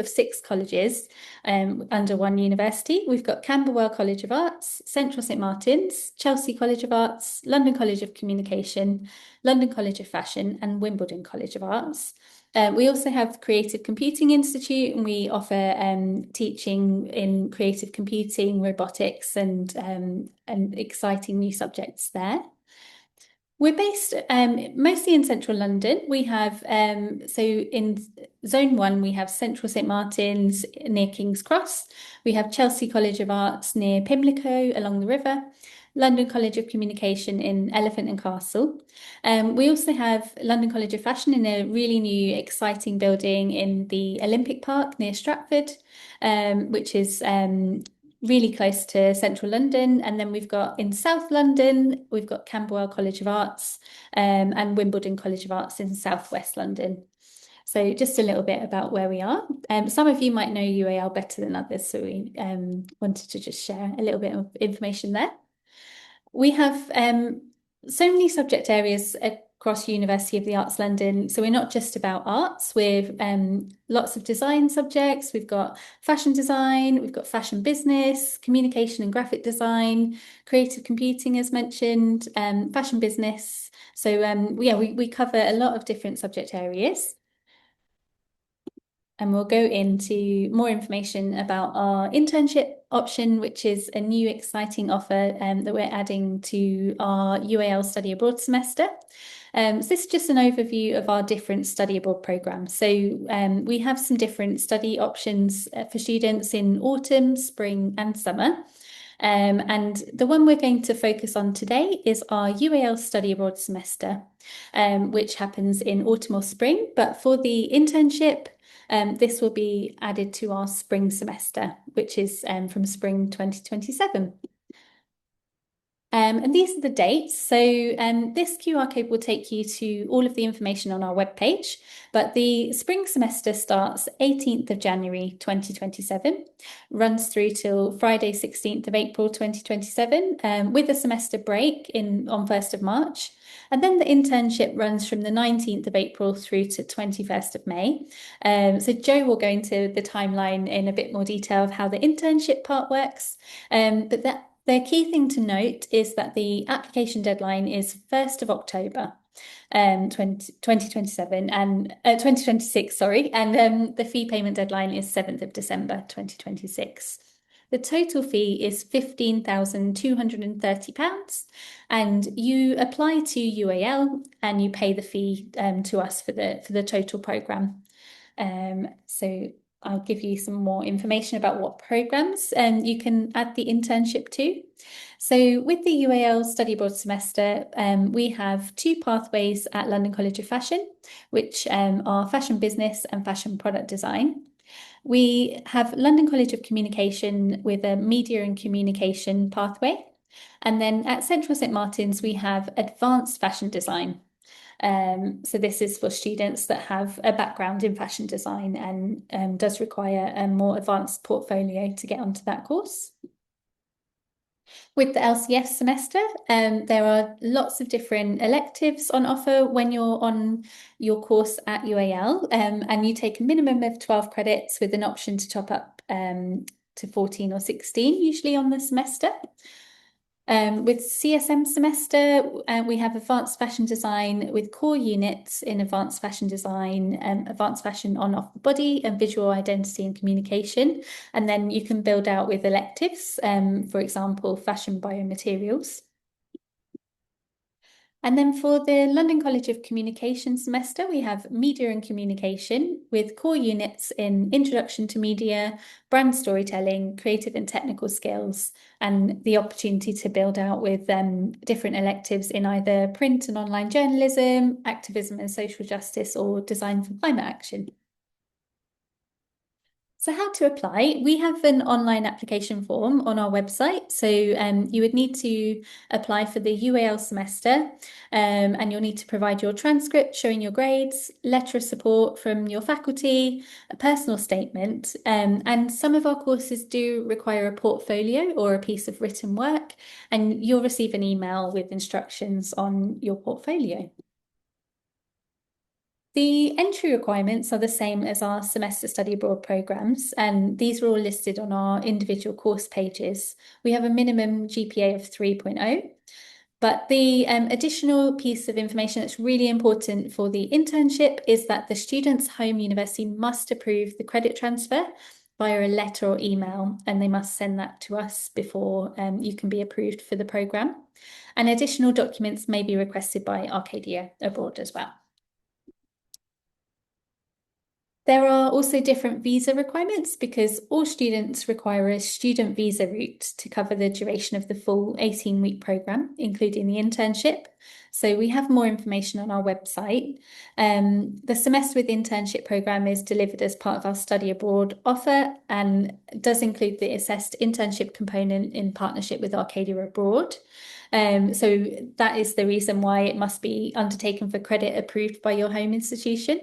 of 6 colleges under one university. We've got Camberwell College of Arts, Central St Martin's, Chelsea College of Arts, London College of Communication, London College of Fashion, and Wimbledon College of Arts. We also have Creative Computing Institute, and we offer teaching in creative computing, robotics, and exciting new subjects there. We're based mostly in central London. We have, so in Zone 1, we have Central St Martin's near King's Cross. We have Chelsea College of Arts near Pimlico along the river. London College of Communication in Elephant and Castle. We also have London College of Fashion in a really new, exciting building in the Olympic Park near Stratford, which is really close to central London. And then we've got in South London, we've got Camberwell College of Arts and Wimbledon College of Arts in Southwest London. So just a little bit about where we are. Some of you might know UAL better than others, so we wanted to just share a little bit of information there. We have so many subject areas across University of the Arts London. So we're not just about arts, we've lots of design subjects. We've got fashion design, we've got fashion business, communication and graphic design, creative computing as mentioned, fashion business. So yeah, we cover a lot of different subject areas. And we'll go into more information about our internship option, which is a new exciting offer that we're adding to our UAL study abroad semester. So this is just an overview of our different study abroad programs. So we have some different study options for students in autumn, spring and summer. And the one we're going to focus on today is our UAL study abroad semester, which happens in autumn or spring. But for the internship, this will be added to our spring semester, which is from spring 2027. And these are the dates. So this QR code will take you to all of the information on our webpage, but the spring semester starts 18th of January 2027, runs through till Friday 16th of April 2027, with a semester break on 1st of March. And then the internship runs from the 19th of April through to 21st of May. So Jo will go into the timeline in a bit more detail of how the internship part works. But the key thing to note is that the application deadline is 1st of October 2027 and 2026, sorry, and the fee payment deadline is 7th of December 2026. The total fee is £15,230, and you apply to UAL and you pay the fee to us for the total programme. So I'll give you some more information about what programs you can add the internship to. So with the UAL study abroad semester, we have 2 pathways at London College of Fashion, which are fashion business and fashion product design. We have London College of Communication with a media and communication pathway. And then at Central St Martin's, we have advanced fashion design. So this is for students that have a background in fashion design and does require a more advanced portfolio to get onto that course. With the LCS semester, there are lots of different electives on offer when you're on your course at UAL, and you take a minimum of 12 credits with an option to top up to 14 or 16, usually on the semester. With CSM semester, we have advanced fashion design with core units in advanced fashion design, advanced fashion on off the body and visual identity and communication. And then you can build out with electives, for example, fashion biomaterials. And then for the London College of Communication semester, we have Media and Communication with core units in Introduction to Media, brand storytelling, creative and technical skills, and the opportunity to build out with different electives in either print and online journalism, activism and social justice, or design for climate action. So how to apply? We have an online application form on our website. So you would need to apply for the UAL semester, and you'll need to provide your transcript showing your grades, letter of support from your faculty, a personal statement, and some of our courses do require a portfolio or a piece of written work, and you'll receive an email with instructions on your portfolio. The entry requirements are the same as our semester study abroad programs, and these are all listed on our individual course pages. We have a minimum GPA of 3.0. But the additional piece of information that's really important for the internship is that the student's home university must approve the credit transfer via a letter or email, and they must send that to us before you can be approved for the programme. And additional documents may be requested by Arcadia Abroad as well. There are also different visa requirements because all students require a student visa route to cover the duration of the full 18-week programme, including the internship. So we have more information on our website. The Semester with Internship programme is delivered as part of our study abroad offer and does include the assessed internship component in partnership with Arcadia Abroad. So that is the reason why it must be undertaken for credit approved by your home institution.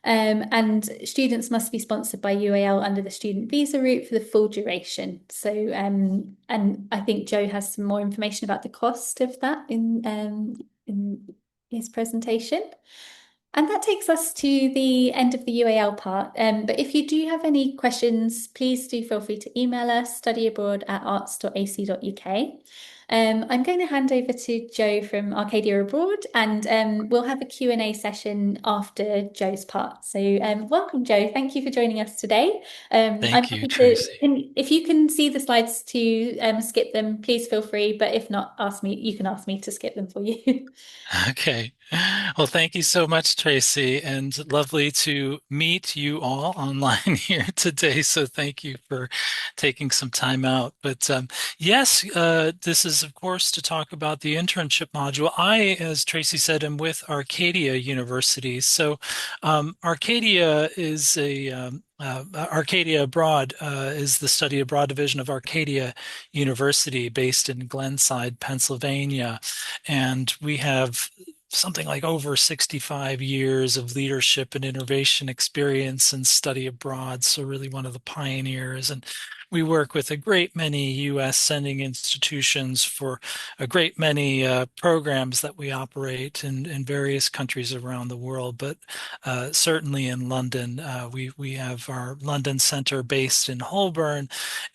And students must be sponsored by UAL under the student visa route for the full duration. So, and I think Joe has some more information about the cost of that in his presentation. And that takes us to the end of the UAL part. But if you do have any questions, please do feel free to email us, studyabroad@arts.ac.uk. I'm going to hand over to Joe from Arcadia Abroad, and we'll have a Q&A session after Joe's part. So welcome, Joe. Thank you for joining us today. I'm Thank you, happy to, Tracy. if you can see the slides to skip them, please feel free. But if not, you can ask me to skip them for you. Okay. Well, thank you so much, Tracy, and lovely to meet you all online here today. So thank you for taking some time out. But yes, this is, of course, to talk about the internship module. I, as Tracy said, am with Arcadia University. So Arcadia is Arcadia Abroad is the study abroad division of Arcadia University based in Glenside, Pennsylvania. And we have something like over 65 years of leadership and innovation experience and study abroad. So really one of the pioneers. And we work with a great many U.S. sending institutions for a great many programs that we operate in various countries around the world. But certainly in London, we have our London Center based in Holborn.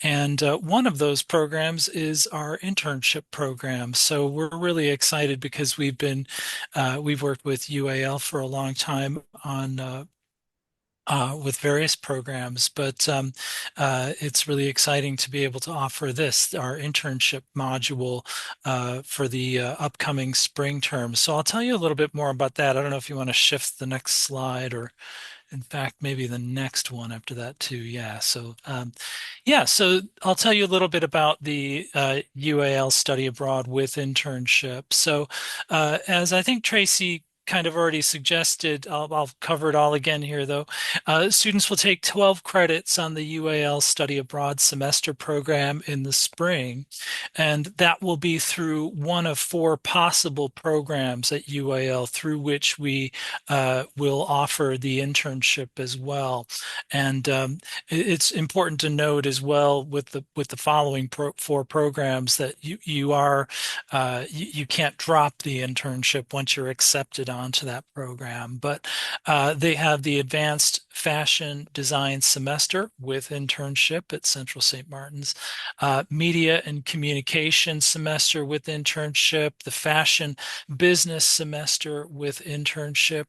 And one of those programs is our internship program. So we're really excited because we've worked with UAL for a long time on with various programs, but it's really exciting to be able to offer this, our internship module, for the upcoming spring term. So I'll tell you a little bit more about that. I don't know if you want to shift the next slide or in fact, maybe the next one after that too. Yeah. So, so I'll tell you a little bit about the UAL study abroad with internship. So, as I think Tracy kind of already suggested, I'll cover it all again here though. Students will take 12 credits on the UAL study abroad semester program in the spring, and that will be through one of four possible programs at UAL through which we will offer the internship as well. And it's important to note as well with the following four programs that you can't drop the internship once you're accepted onto that program. But they have the advanced fashion design semester with internship at Central St. Martin's, media and communication semester with internship, the fashion business semester with internship,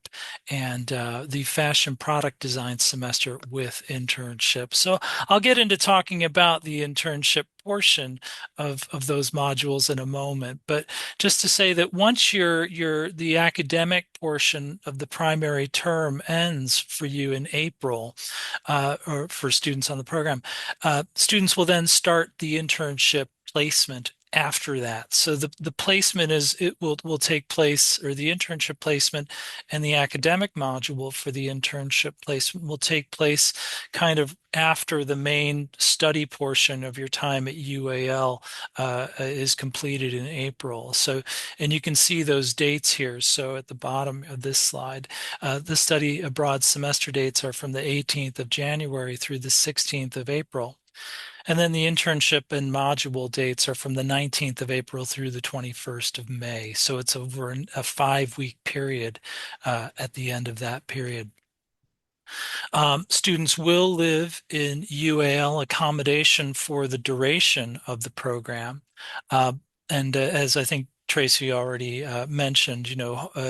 and the fashion product design semester with internship. So I'll get into talking about the internship portion of those modules in a moment. But just to say that once the academic portion of the primary term ends for you in April, or for students on the program, students will then start the internship placement after that. So the placement will take place, or the internship placement and the academic module for the internship placement will take place kind of after the main study portion of your time at UAL is completed in April. So, and you can see those dates here. So at the bottom of this slide, the study abroad semester dates are from the 18th of January through the 16th of April. And then the internship and module dates are from the 19th of April through the 21st of May. So it's over a 5-week period at the end of that period. Students will live in UAL accommodation for the duration of the program. Uh, and as I think Tracy already mentioned,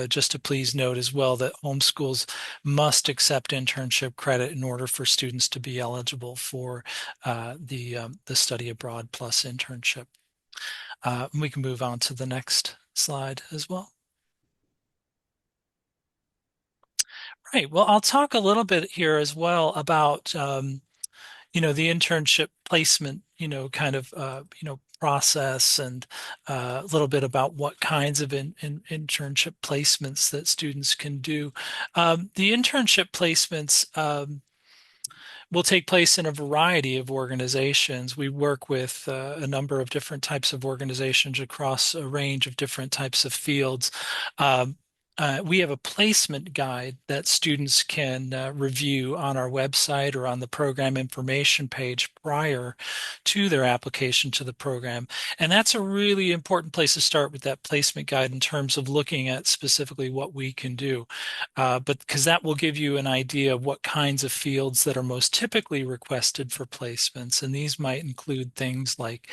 just to please note as well that homeschools must accept internship credit in order for students to be eligible for the study abroad plus internship. We can move on to the next slide as well. Right. Well, I'll talk a little bit here as well about the internship placement, kind of, process and a little bit about what kinds of internship placements that students can do. The internship placements will take place in a variety of organizations. We work with a number of different types of organizations across a range of different types of fields. Um, we have a placement guide that students can review on our website or on the program information page prior to their application to the program. And that's a really important place to start with that placement guide in terms of looking at specifically what we can do. But because that will give you an idea of what kinds of fields that are most typically requested for placements. And these might include things like,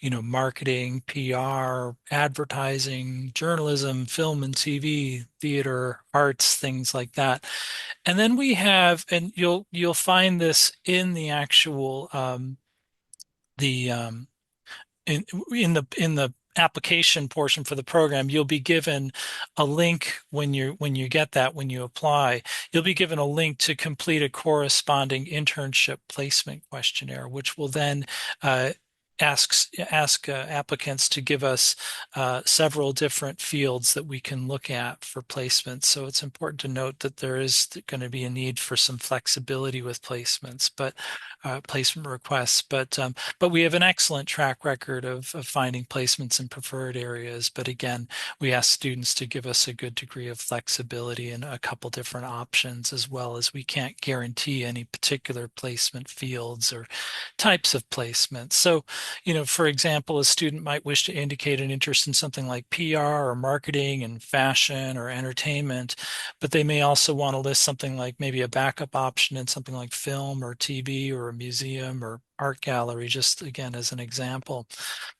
marketing, PR, advertising, journalism, film and TV, theater, arts, things like that. And then we have, and you'll find this in the actual the in in the application portion for the program, you'll be given a link when you apply. You'll be given a link to complete a corresponding internship placement questionnaire, which will then uh, ask applicants to give us several different fields that we can look at for placements. So it's important to note that there is going to be a need for some flexibility with placements, but placement requests. But we have an excellent track record of finding placements in preferred areas. But again, we ask students to give us a good degree of flexibility and a couple different options, as well as we can't guarantee any particular placement fields or types of placements. So, for example, a student might wish to indicate an interest in something like PR or marketing and fashion or entertainment, but they may also want to list something like maybe a backup option in something like film or TV or a museum or art gallery, just again as an example.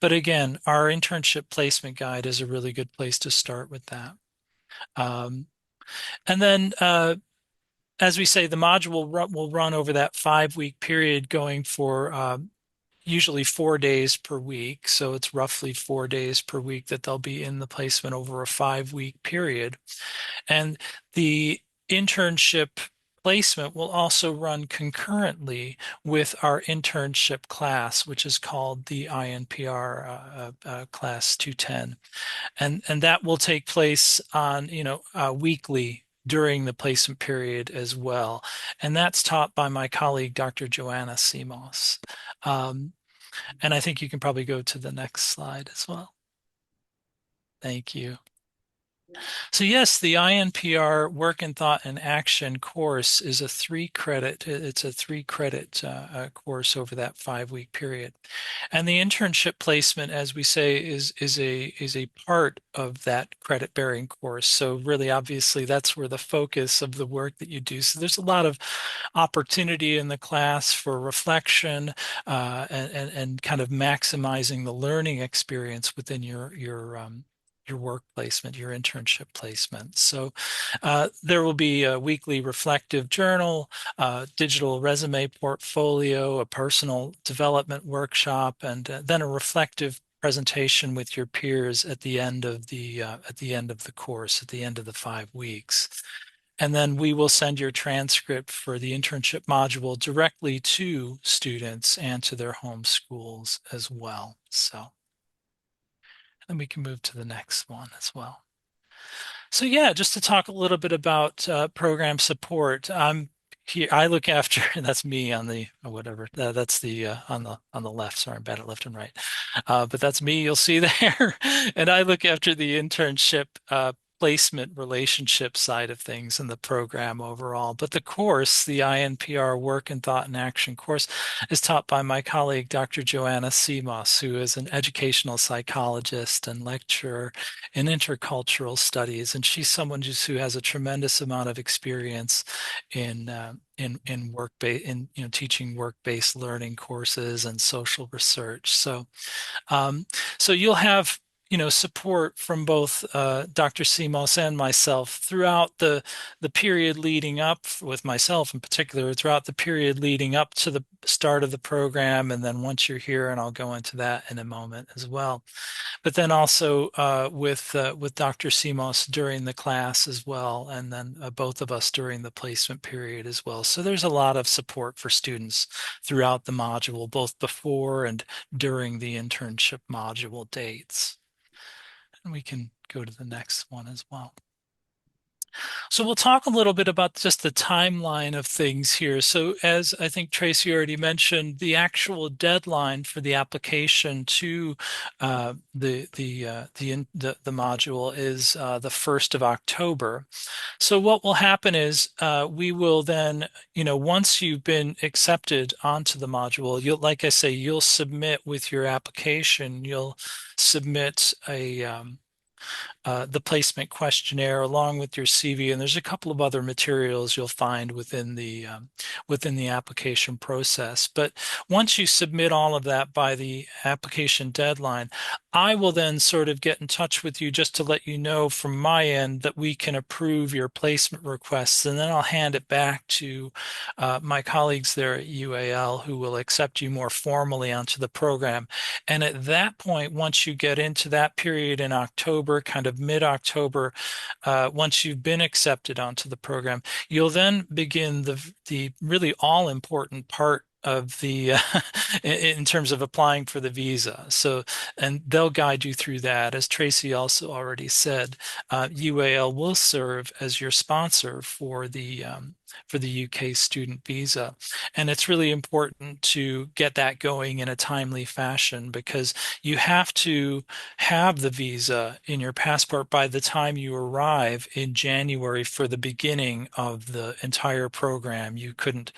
But again, our internship placement guide is a really good place to start with that. Um, and then as we say, the module will run over that 5-week period, going for usually 4 days per week. So it's roughly 4 days per week that they'll be in the placement over a 5-week period. And the internship placement will also run concurrently with our internship class, which is called the INPR class 210. And that will take place on, weekly during the placement period as well. And that's taught by my colleague, Dr. Joanna Simos. Um, and I think you can probably go to the next slide as well. Thank you. So yes, the INPR Work and Thought and Action course is a 3-credit. It's a 3-credit course over that 5-week period, and the internship placement, as we say, is a part of that credit-bearing course. So really, obviously, that's where the focus of the work that you do. So there's a lot of opportunity in the class for reflection and kind of maximizing the learning experience within your work placement, your internship placement. So there will be a weekly reflective journal, digital resume portfolio, a personal development workshop, and then a reflective presentation with your peers at the end of the course, at the end of the 5 weeks. And then we will send your transcript for the internship module directly to students and to their home schools as well. So. And we can move to the next one as well. So yeah, just to talk a little bit about program support. I'm here. I look after. That's me on the whatever. That's the on the left. Sorry, I'm bad at left and right. But that's me. You'll see there. And I look after the internship placement relationship side of things in the program overall. But the course, the INPR Work and Thought and Action course, is taught by my colleague, Dr. Joanna Simos, who is an educational psychologist and lecturer in intercultural studies. And she's someone who has a tremendous amount of experience in work-based in teaching work-based learning courses and social research. Um, so you'll have support from both Dr. Simos and myself throughout the period leading up, with myself in particular, throughout the period leading up to the start of the program, and then once you're here, and I'll go into that in a moment as well. But then also with Dr. Simos during the class as well, and then both of us during the placement period as well. So there's a lot of support for students throughout the module, both before and during the internship module dates. And we can go to the next one as well. So we'll talk a little bit about just the timeline of things here. So as I think Tracy already mentioned, the actual deadline for the application to the module is the 1st of October. So what will happen is we will then, once you've been accepted onto the module, like I say, you'll submit with your application, you'll submit the placement questionnaire along with your CV, and there's a couple of other materials you'll find within the application process. But once you submit all of that by the application deadline, I will then sort of get in touch with you just to let you know from my end that we can approve your placement requests, and then I'll hand it back to my colleagues there at UAL who will accept you more formally onto the program. And at that point, once you get into that period in October, kind of mid-October, once you've been accepted onto the program, you'll then begin the really all-important part of the in terms of applying for the visa. So, and they'll guide you through that. As Tracy also already said, UAL will serve as your sponsor for the UK student visa. And it's really important to get that going in a timely fashion, because you have to have the visa in your passport by the time you arrive in January for the beginning of the entire program. You couldn't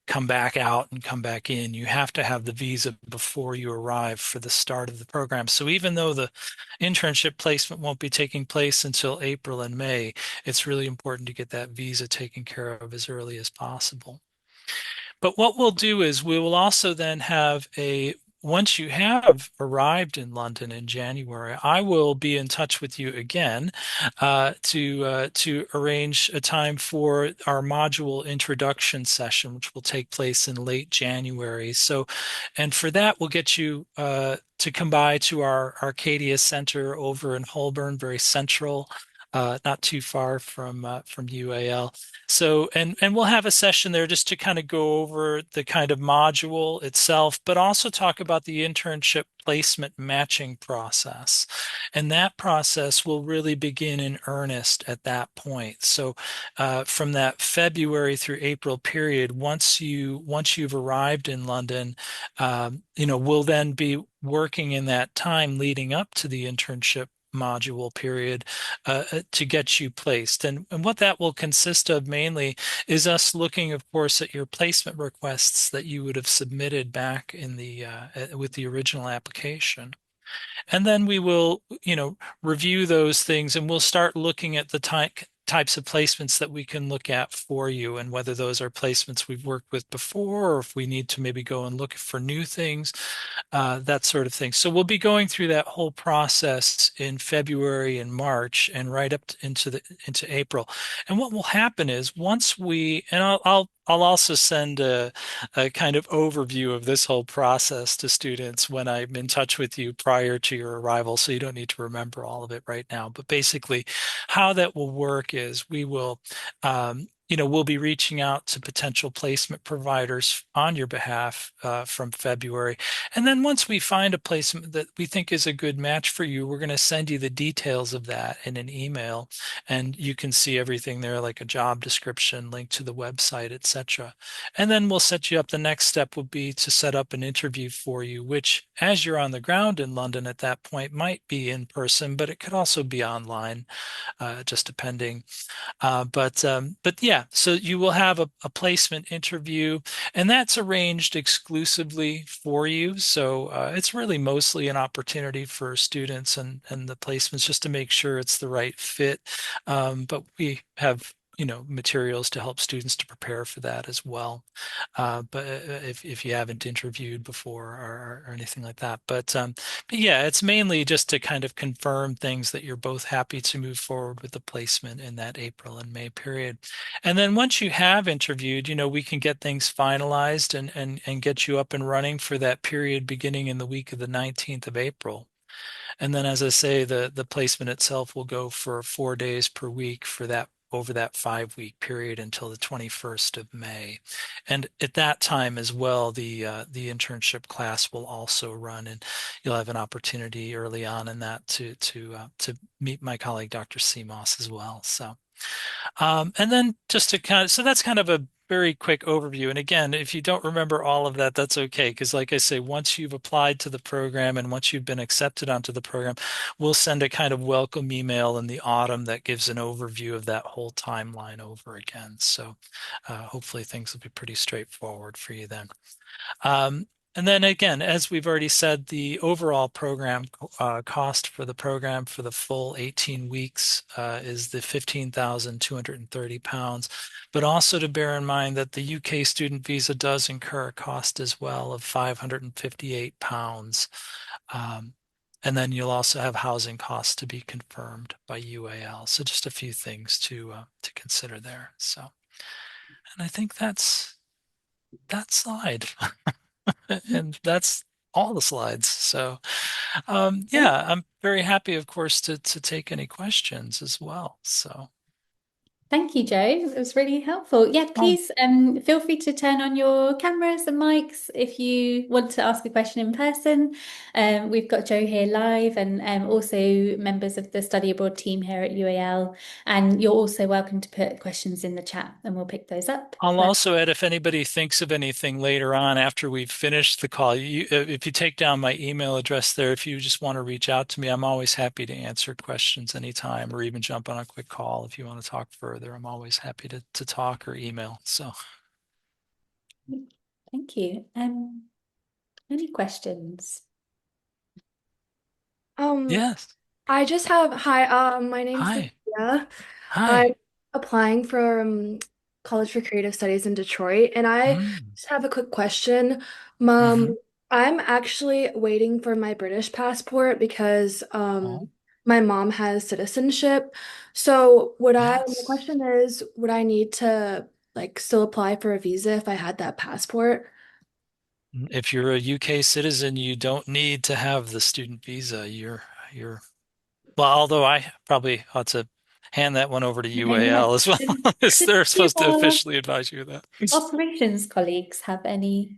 come back out and come back in. You have to have the visa before you arrive for the start of the program. So even though the internship placement won't be taking place until April and May, it's really important to get that visa taken care of as early as possible. But what we'll do is we will also then have once you have arrived in London in January, I will be in touch with you again to arrange a time for our module introduction session, which will take place in late January. So, and for that, we'll get you to come by to our Arcadia Center over in Holborn, very central. Not too far from UAL. So, and we'll have a session there just to kind of go over the kind of module itself, but also talk about the internship placement matching process. And that process will really begin in earnest at that point. So, from that February through April period, once you've arrived in London, we'll then be working in that time leading up to the internship module period to get you placed. And what that will consist of mainly is us looking, of course, at your placement requests that you would have submitted back in with the original application. And then we will, review those things, and we'll start looking at the types of placements that we can look at for you, and whether those are placements we've worked with before, or if we need to maybe go and look for new things, that sort of thing. So we'll be going through that whole process in February and March, and right up into April. And what will happen is and I'll also send a kind of overview of this whole process to students when I'm in touch with you prior to your arrival, so you don't need to remember all of it right now. But basically, how that will work is we will we'll be reaching out to potential placement providers on your behalf from February. And then once we find a placement that we think is a good match for you, we're going to send you the details of that in an email. And you can see everything there, like a job description, link to the website, etc. And then we'll set you up. The next step would be to set up an interview for you, which, as you're on the ground in London at that point, might be in person, but it could also be online, just depending. But yeah, so you will have a placement interview, and that's arranged exclusively for you. So it's really mostly an opportunity for students and the placements just to make sure it's the right fit. But we have materials to help students to prepare for that as well. But if you haven't interviewed before or anything like that, but yeah, it's mainly just to kind of confirm things that you're both happy to move forward with the placement in that April and May period. And then once you have interviewed, we can get things finalized and get you up and running for that period beginning in the week of the 19th of April. And then, as I say, the placement itself will go for 4 days per week for that over that 5 week period until the 21st of May. And at that time as well, the internship class will also run, and you'll have an opportunity early on in that to meet my colleague, Dr. Seamoss, as well. And then just to so that's kind of a very quick overview. And again, if you don't remember all of that, that's okay. Because like I say, once you've applied to the program and once you've been accepted onto the program, we'll send a kind of welcome email in the autumn that gives an overview of that whole timeline over again. So hopefully things will be pretty straightforward for you then. And then again, as we've already said, the overall program cost for the program for the full 18 weeks is the £15,230. But also to bear in mind that the UK student visa does incur a cost as well of £558. And then you'll also have housing costs to be confirmed by UAL. So just a few things to consider there. So, and I think that's that slide. And that's all the slides. So, Great. yeah, I'm very happy, of course, to take any questions as well. So, Thank you, Joe. It was really helpful. Yeah, oh, please feel free to turn on your cameras and mics if you want to ask a question in person. We've got Joe here live and also members of the study abroad team here at UAL. And you're also welcome to put questions in the chat and we'll pick those up. I'll But also add if anybody thinks of anything later on after we've finished the call, if you take down my email address there, if you just want to reach out to me, I'm always happy to answer questions anytime or even jump on a quick call if you want to talk further. I'm always happy to talk or email. So, thank you. Any questions? Um, yes. I just have, hi, my name's Hi. Sophia. I'm Hi. applying for College for Creative Studies in Detroit, and I Mm. just have a quick question. Um, Hmm. I'm actually waiting for my British passport because Oh, my mom has citizenship. So my yes. question is, would I need to like still apply for a visa if I had that passport? If you're a UK citizen, you don't need to have the student visa. You're well, although I probably ought to hand that one over to Yeah. UAL as well. Did, did They're any of supposed to our officially advise you of that. operations colleagues have any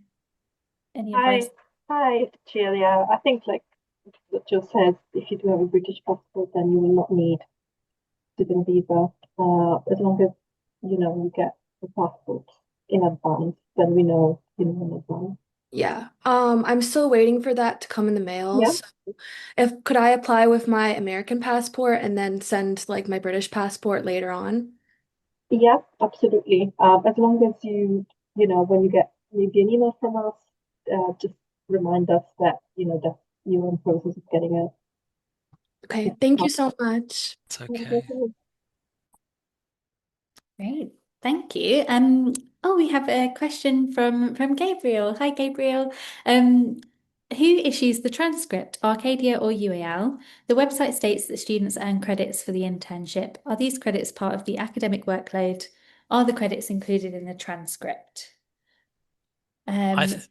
advice? Hi, hi, Julia. I think, like what Jill says, if you do have a British passport, then you will not need student visa. As long as you get the passport in advance, then we know in advance. Yeah. I'm still waiting for that to come in the mail. Yeah, So if could I apply with my American passport and then send like my British passport later on? yeah, absolutely. As long as when you get maybe an email from us, just remind us that that you're in process of getting a Okay, British thank you so passport. much. It's okay. Great. Thank you. Oh, we have a question from Gabriel. Hi, Gabriel. Who issues the transcript, Arcadia or UAL? The website states that students earn credits for the internship. Are these credits part of the academic workload? Are the credits included in the transcript? I Um, th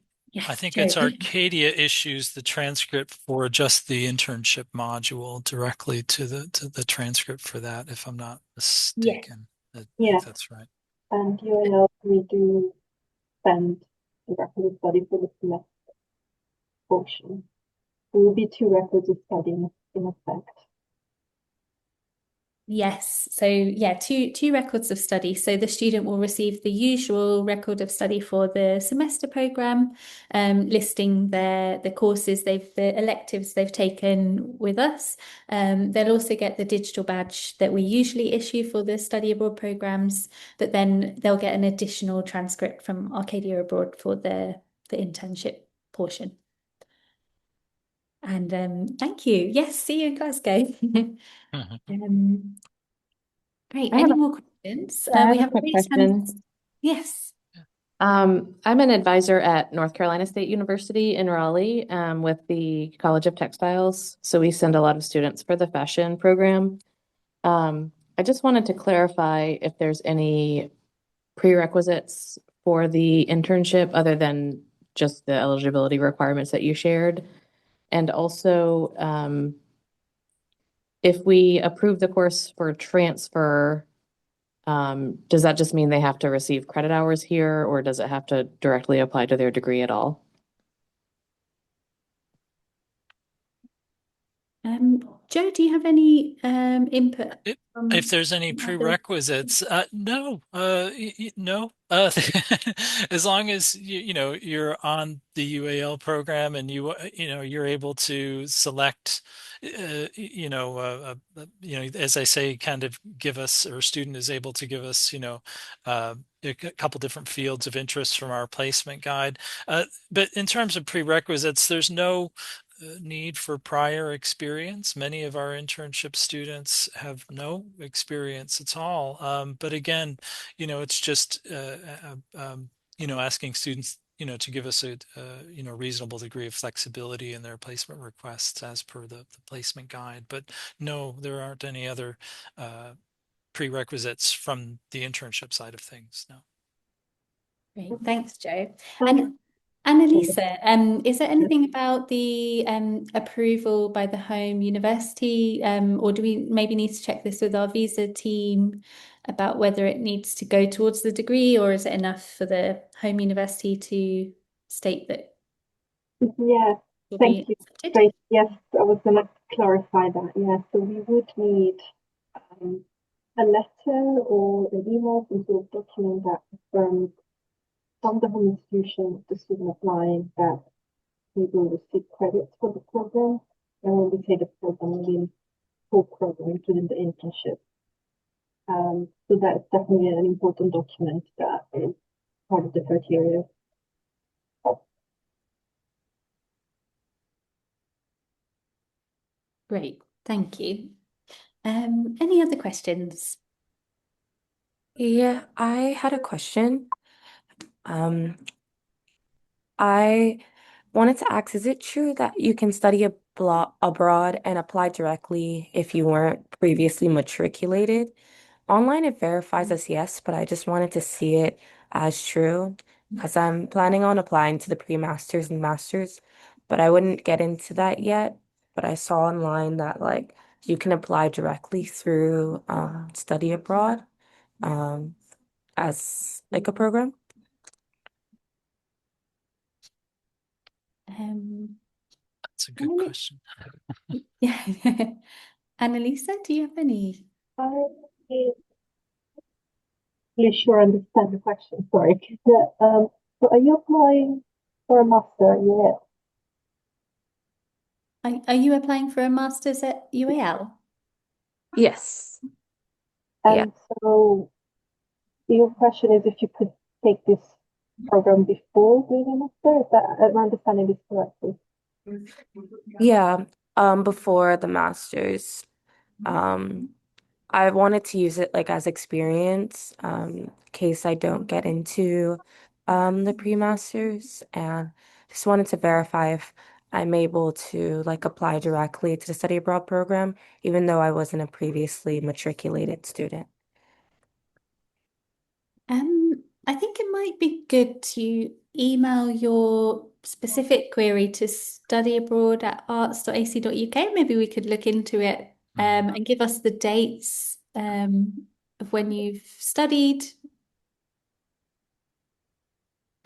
I yes, think Joe. it's Arcadia issues the transcript for just the internship module directly to the transcript for that, if I'm not Yes. mistaken. I think Yeah. that's right. And UAL, we do send the record of study for the semester portion. There will be two records of study in effect. Yes, so yeah, two records of study. So the student will receive the usual record of study for the semester program, listing the courses the electives they've taken with us. They'll also get the digital badge that we usually issue for the study abroad programs, but then they'll get an additional transcript from Arcadia Abroad for the internship portion. And thank you. Yes, see you in Glasgow. Great. I have Any a, more questions? I We have a have a quick raised hand. question. Yes. I'm an advisor at North Carolina State University in Raleigh, with the College of Textiles. So we send a lot of students for the fashion program. I just wanted to clarify if there's any prerequisites for the internship other than just the eligibility requirements that you shared. And also, if we approve the course for transfer, does that just mean they have to receive credit hours here, or does it have to directly apply to their degree at all? Joe, do you have any input If from there's any the prerequisites, no, no. As long as you're on the UAL program and you're able to select, as I say, kind of give us, or student is able to give us, a couple different fields of interest from our placement guide. But in terms of prerequisites, there's no need for prior experience. Many of our internship students have no experience at all. But again, it's just asking students to give us a reasonable degree of flexibility in their placement requests as per the placement guide. But no, there aren't any other prerequisites from the internship side of things. No. Great, thanks, Joe. Um, And Annalisa, is there anything about the approval by the home university, or do we maybe need to check this with our visa team about whether it needs to go towards the degree, or is it enough for the home university to state that yeah, will thank be you. accepted? Great. Yes, I was going to clarify that. Yeah, so we would need a letter or an email, some sort of document that confirms from the home institution, the student applying, that we will receive credits for the program. And when we say the program, we mean full program, including the internship. So that's definitely an important document that is part of the criteria. Great, thank you. Any other questions? Yeah, I had a question. Um, I wanted to ask, is it true that you can study abroad and apply directly if you weren't previously matriculated? Online, it verifies as yes, but I just wanted to see it as true because I'm planning on applying to the pre-masters and masters, but I wouldn't get into that yet. But I saw online that like you can apply directly through study abroad um, as like a program. Um, That's a good Annali- question. yeah. Annalisa, do you have any? I'm not really sure I understand the question, sorry. So are you applying for a master at UAL? Are you applying for a master's at UAL? Yes. Yeah. And so your question is if you could take this program before doing a master? Is that, am I understanding this correctly? Yeah. Before the masters, um, I wanted to use it like as experience, in case I don't get into the pre-masters, and just wanted to verify if I'm able to like apply directly to the study abroad program, even though I wasn't a previously matriculated student. I think it might be good to email your specific query to studyabroad@arts.ac.uk. Maybe we could look into it and give us the dates of when you've studied,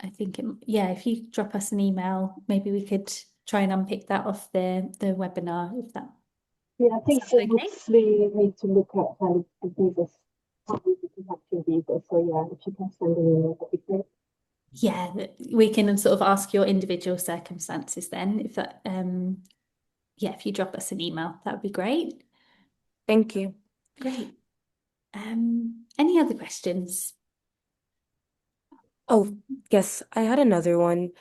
I think yeah, if you drop us an email, maybe we could try and unpick that off the webinar if that Yeah, I think sounds we okay. mostly need to look at kind of the visas, how easy to have your visa. So yeah, if you can send an email, that'd be great. Yeah, we can sort of ask your individual circumstances then, if that yeah, if you drop us an email, that would be great. Thank you. Great. Any other questions? Oh, yes, I had another one.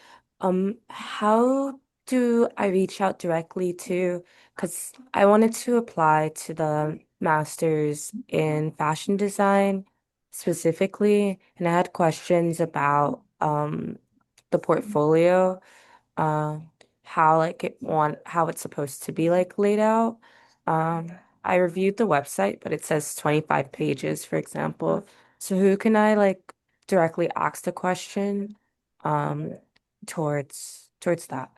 How do I reach out directly to, because I wanted to apply to the master's in fashion design specifically, and I had questions about the portfolio, uh, how like how it's supposed to be like laid out. Um, I reviewed the website, but it says 25 pages, for example. So who can I like directly ask the question um towards that?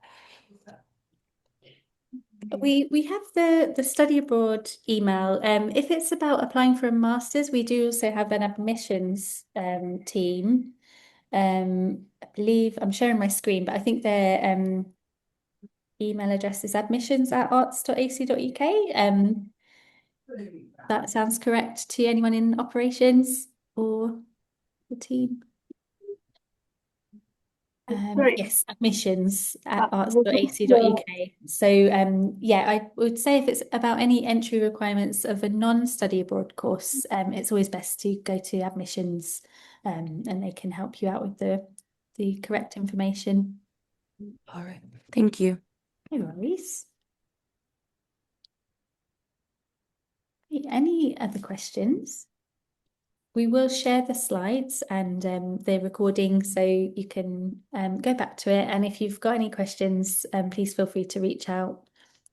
We have the study abroad email. If it's about applying for a master's, we do also have an admissions team. I believe I'm sharing my screen, but I think their email address is admissions@arts.ac.uk. That sounds correct to anyone in operations or the team. Sorry, Yes, admissions at I wasn't sure. arts.ac.uk. So yeah, I would say if it's about any entry requirements of a non-study abroad course, it's always best to go to admissions, and they can help you out with the correct information. All right. Thank you. No worries. Any other questions? We will share the slides and the recording so you can go back to it. And if you've got any questions, please feel free to reach out.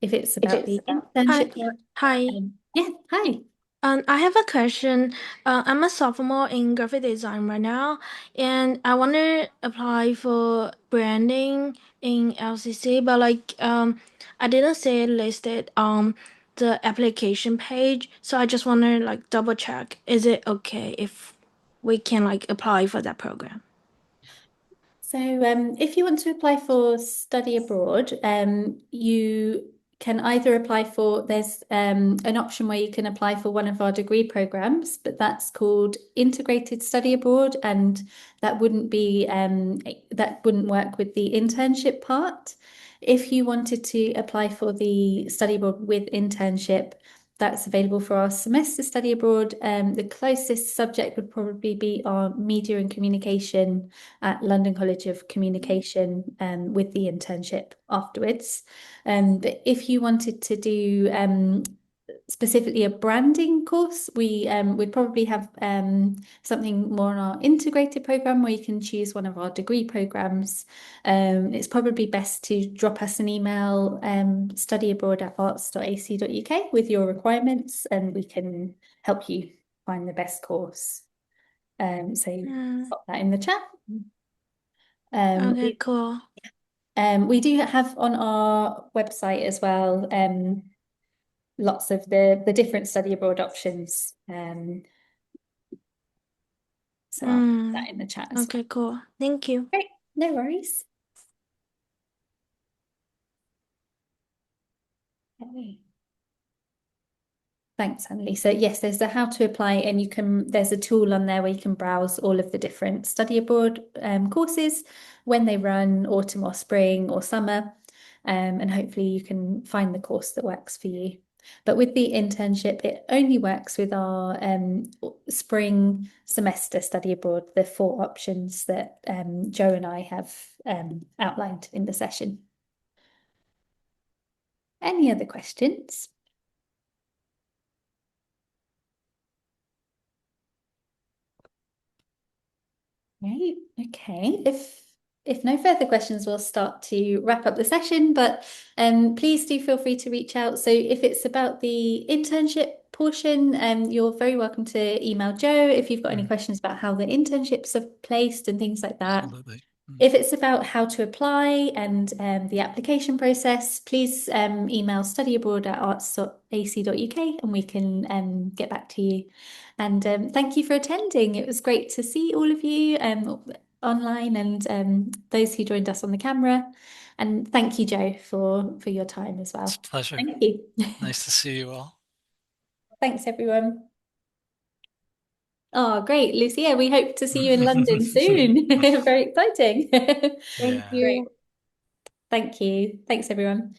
If it's about the Hi. internship part, Hi. yeah, hi. I have a question. I'm a sophomore in graphic design right now, and I want to apply for branding in LCC, but I didn't see it listed on the application page, so I just want to like double check. Is it okay if we can like apply for that program? So if you want to apply for study abroad, you can either apply for, there's an option where you can apply for one of our degree programs, but that's called integrated study abroad, and that wouldn't be that wouldn't work with the internship part. If you wanted to apply for the study abroad with internship, that's available for our semester study abroad. The closest subject would probably be our media and communication at London College of Communication, with the internship afterwards. But if you wanted to do specifically a branding course, we'd probably have something more on our integrated program where you can choose one of our degree programs. It's probably best to drop us an email, studyabroad@arts.ac.uk with your requirements, and we can help you find the best course. So pop that in the chat. Okay, cool. We do have on our website as well, lots of the different study abroad options. So I'll put that in the chat as well. Okay, cool. Thank you. Great, no worries. Okay. Thanks, Annalise. So yes, there's a how to apply, and there's a tool on there where you can browse all of the different study abroad courses, when they run, autumn or spring or summer, and hopefully you can find the course that works for you. But with the internship, it only works with our spring semester study abroad, the 4 options that Joe and I have outlined in the session. Any other questions? Right, okay. If no further questions, we'll start to wrap up the session, but please do feel free to reach out. So if it's about the internship portion, you're very welcome to email Joe if you've got any questions about how the internships are placed and things like that. Absolutely. If it's about how to apply and the application process, please email studyabroad@arts.ac.uk and we can get back to you. And thank you for attending. It was great to see all of you. online and those who joined us on the camera. And thank you, Joe, for your time as It's a well. pleasure. Thank you. Nice to see you all. Thanks, everyone. Oh, great, Lucia. We hope to see you in London soon. Very exciting. Thank Yeah. you. Great. Thank you. Thanks, everyone.